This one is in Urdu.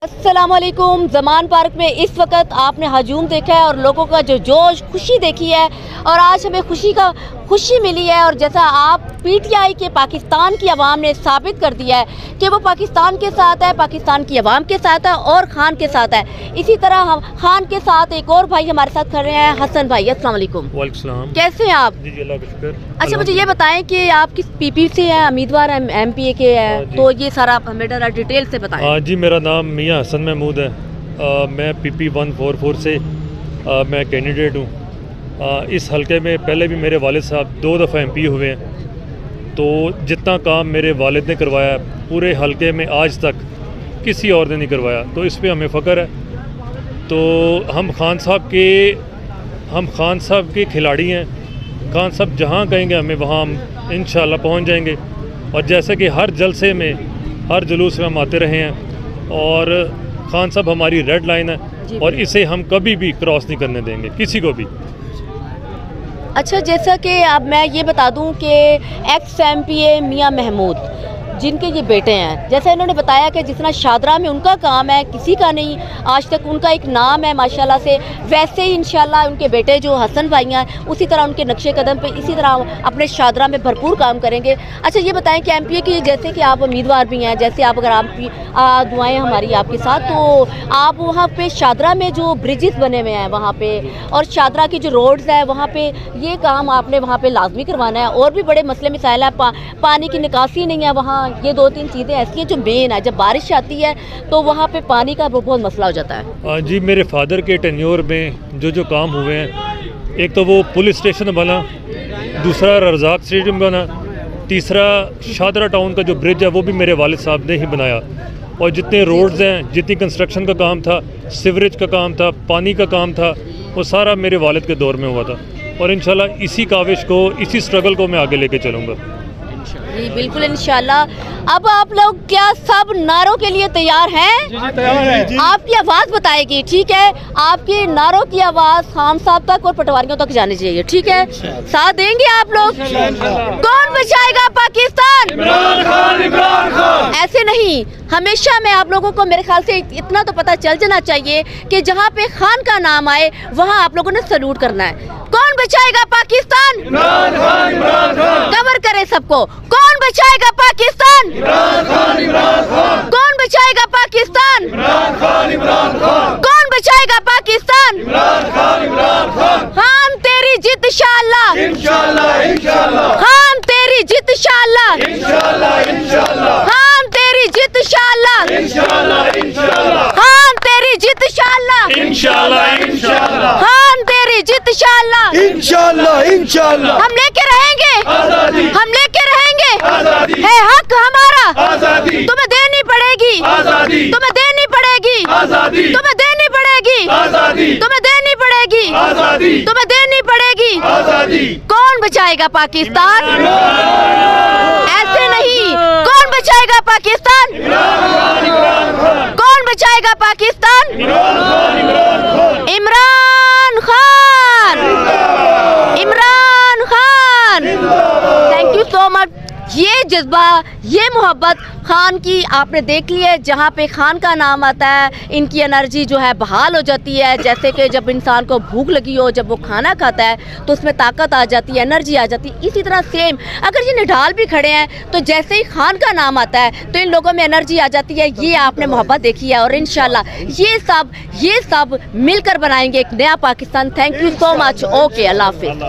السلام علیکم۔ زمان پارک میں اس وقت آپ نے ہجوم دیکھا ہے اور لوگوں کا جو جوش خوشی دیکھی ہے، اور آج ہمیں خوشی ملی ہے، اور جیسا آپ پی ٹی آئی کے پاکستان کی عوام نے ثابت کر دیا ہے کہ وہ پاکستان کے ساتھ ہے، پاکستان کی عوام کے ساتھ ہے اور خان کے ساتھ ہے۔ اسی طرح ہم خان کے ساتھ ایک اور بھائی ہمارے ساتھ کھڑے ہیں، حسن بھائی۔ السلام علیکم۔ وعلیکم السلام۔ کیسے ہیں آپ؟ جی اللہ کا شکر۔ اچھا مجھے یہ بتائیں کہ آپ کس پی پی سے ہیں، امیدوار ایم پی اے کے ہیں، تو یہ سارا آپ ہمیں ذرا ڈیٹیل سے بتائیں۔ جی میرا نام میاں حسن محمود ہے، میں پی پی 144 سے میں کینڈیڈیٹ ہوں۔ اس حلقے میں پہلے بھی میرے والد صاحب 2 دفعہ ایم پی ہوئے ہیں، تو جتنا کام میرے والد نے کروایا پورے حلقے میں آج تک کسی اور نے نہیں کروایا، تو اس پہ ہمیں فخر ہے۔ تو ہم خان صاحب کے کھلاڑی ہیں، خان صاحب جہاں کہیں گے ہمیں وہاں ہم انشاءاللہ پہنچ جائیں گے، اور جیسے کہ ہر جلسے میں ہر جلوس میں ہم آتے رہے ہیں، اور خان صاحب ہماری ریڈ لائن ہے اور اسے ہم کبھی بھی کراس نہیں کرنے دیں گے کسی کو بھی۔ اچھا جیسا کہ اب میں یہ بتا دوں کہ ایکس ایم پی اے میاں محمود جن کے یہ بیٹے ہیں، جیسا انہوں نے بتایا کہ جتنا شادرہ میں ان کا کام ہے کسی کا نہیں، آج تک ان کا ایک نام ہے ماشاءاللہ سے، ویسے ہی انشاءاللہ ان کے بیٹے جو حسن بھائی ہیں اسی طرح ان کے نقش قدم پہ اسی طرح اپنے شادرہ میں بھرپور کام کریں گے۔ اچھا یہ بتائیں کہ ایم پی اے کی جیسے کہ آپ امیدوار بھی ہیں، جیسے آپ اگر آپ دعائیں ہماری آپ کے ساتھ، تو آپ وہاں پہ شادرہ میں جو برجز بنے ہوئے ہیں وہاں پہ، اور شادرہ کی جو روڈز ہے وہاں پہ یہ کام آپ نے وہاں پہ لازمی کروانا ہے، اور بھی بڑے مسئلے مسائل ہیں، پانی کی نکاسی نہیں ہے وہاں، یہ 2-3 چیزیں ایسی ہیں جو مین ہے۔ جب بارش آتی ہے تو وہاں پہ پانی کا بہت مسئلہ ہو جاتا ہے۔ جی میرے فادر کے ٹینیور میں جو کام ہوئے ہیں، ایک تو وہ پولیس اسٹیشن بنا، دوسرا رزاق اسٹیڈیم بنا، تیسرا شادرہ ٹاؤن کا جو برج ہے وہ بھی میرے والد صاحب نے ہی بنایا، اور جتنے روڈز ہیں، جتنی کنسٹرکشن کا کام تھا، سیوریج کا کام تھا، پانی کا کام تھا، وہ سارا میرے والد کے دور میں ہوا تھا، اور انشاءاللہ اسی کاوش کو، اسی سٹرگل کو میں آگے لے کے چلوں گا۔ جی بالکل انشاءاللہ۔ اب آپ لوگ کیا سب نعروں کے لیے تیار ہیں؟ آپ کی آواز بتائے گی، ٹھیک ہے؟ آپ کی نعروں کی آواز خان صاحب تک اور پٹواریوں تک جانی چاہیے، ٹھیک ہے؟ ساتھ دیں گے آپ لوگ؟ کون بچائے گا پاکستان؟ عمران خان، عمران خان۔ ایسے نہیں، ہمیشہ میں آپ لوگوں کو میرے خیال سے اتنا تو پتہ چل جانا چاہیے کہ جہاں پہ خان کا نام آئے وہاں آپ لوگوں نے سلوٹ کرنا ہے۔ کون بچائے گا پاکستان؟ عمران خان، عمران خان۔ کور کرے سب کو، کون بچائے گا پاکستان؟ عمران خان، عمران خان۔ کون بچائے گا پاکستان؟ عمران خان، عمران خان۔ کون بچائے گا پاکستان؟ عمران خان، عمران خان۔ خان تیری جیت انشاءاللہ، انشاءاللہ، انشاءاللہ۔ خان تیری جیت انشاءاللہ، انشاءاللہ، انشاءاللہ۔ خان تیری جیت انشاءاللہ، انشاءاللہ، انشاءاللہ۔ خان تیری جیت انشاءاللہ، انشاءاللہ، انشاءاللہ۔ خان تیری جیت انشاءاللہ، انشاءاللہ، انشاءاللہ۔ ہم لے کے رہیں گے آزادی، ہم لے کے رہیں گے آزادی، ہے حق ہمارا آزادی، تمہیں دینی پڑے گی آزادی، تمہیں دینی پڑے گی آزادی، تمہیں دینی پڑے گی آزادی، تمہیں دینی پڑے گی آزادی، تمہیں دینی پڑے گی آزادی۔ کون بچائے گا پاکستان؟ ایسے نہیں، کون بچائے گا پاکستان؟ کون بچائے گا Pakistan? Imran Khan, Imran Khan. Thank you so much. یہ جذبہ، یہ محبت خان کی آپ نے دیکھ لی ہے، جہاں پہ خان کا نام آتا ہے ان کی انرجی جو ہے بحال ہو جاتی ہے، جیسے کہ جب انسان کو بھوک لگی ہو، جب وہ کھانا کھاتا ہے تو اس میں طاقت آ جاتی ہے، انرجی آ جاتی ہے۔ اسی طرح سیم اگر یہ نڈھال بھی کھڑے ہیں تو جیسے ہی خان کا نام آتا ہے تو ان لوگوں میں انرجی آ جاتی ہے۔ یہ آپ نے محبت دیکھی ہے، اور انشاءاللہ یہ سب مل کر بنائیں گے ایک نیا Pakistan. Thank you so much. Okay, اللہ حافظ۔